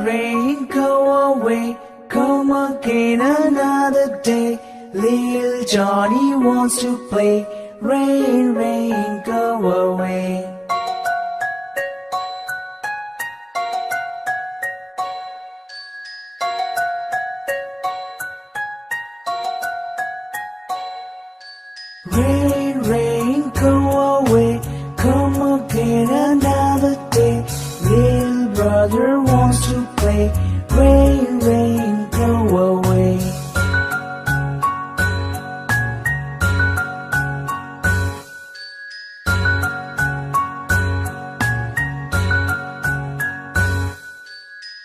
rain, go away. Come again another day. Little Johnny wants to play. Rain, rain, go away. Rain, rain, go away. Come again another day. Little brother wants to play. Rain, rain, go away.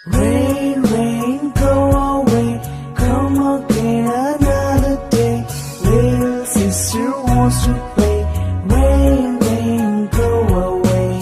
Rain, rain, go away. Come again another day. Little sister wants to play. Rain, rain, go away.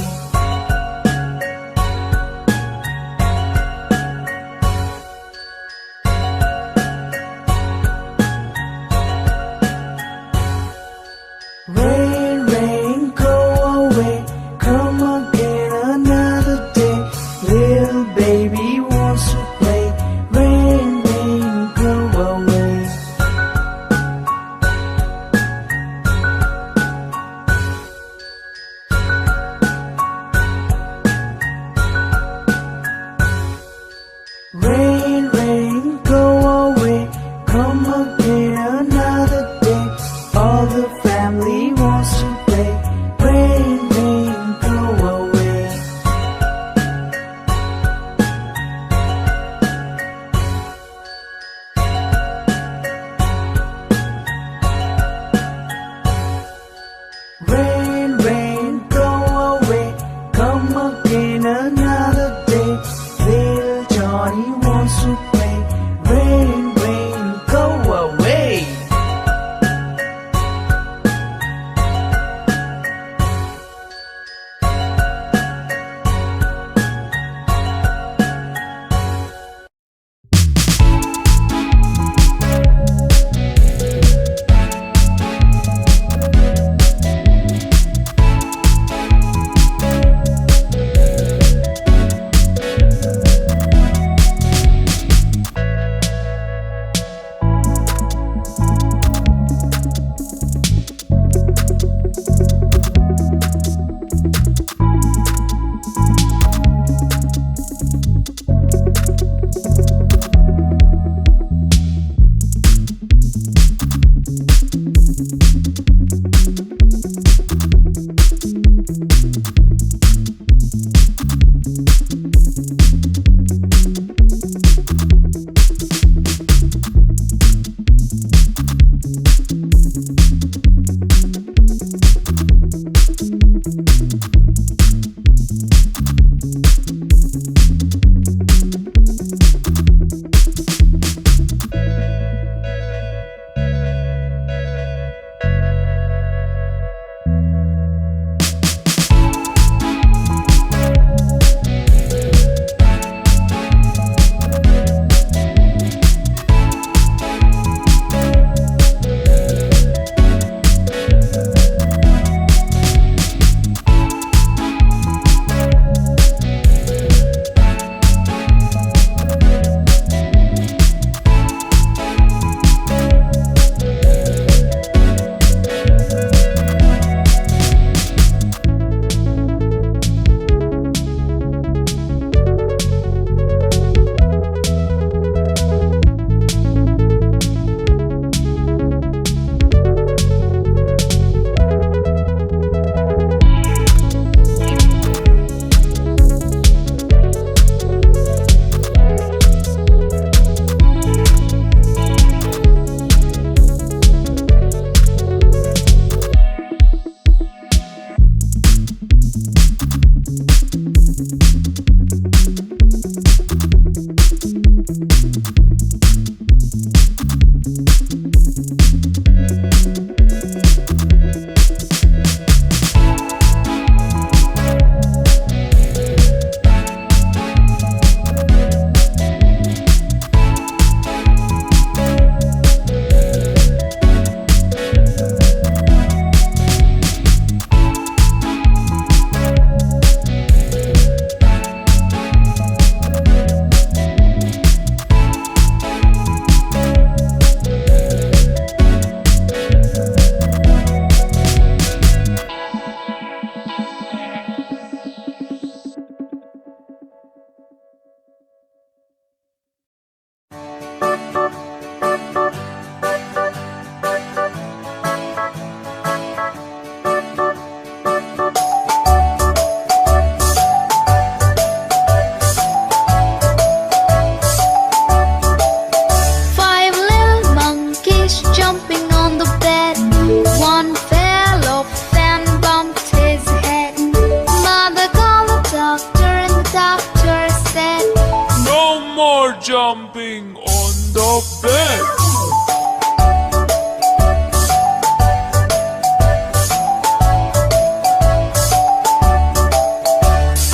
more jumping on the bed.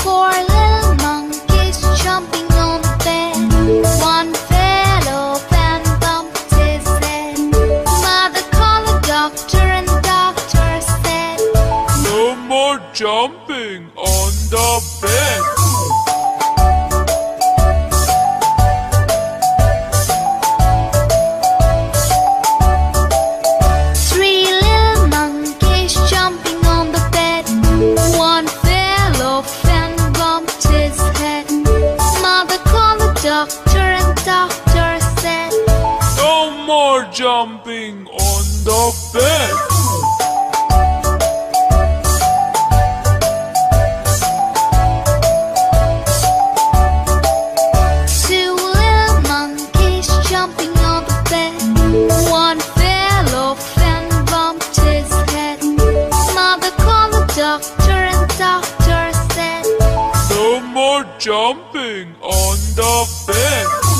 Four little monkeys jumping on the bed. One fell off and bumped his head. Mother called the doctor and doctor said, No more jumping on the bed. Three little monkeys jumping on the bed. One fell off and bumped his head. Mother called the doctor and doctor said, No more jumping on the bed. Two little monkeys jumping on the bed. One fell off and bumped his head. Mother called the doctor and doctor said, No more jumping on the bed.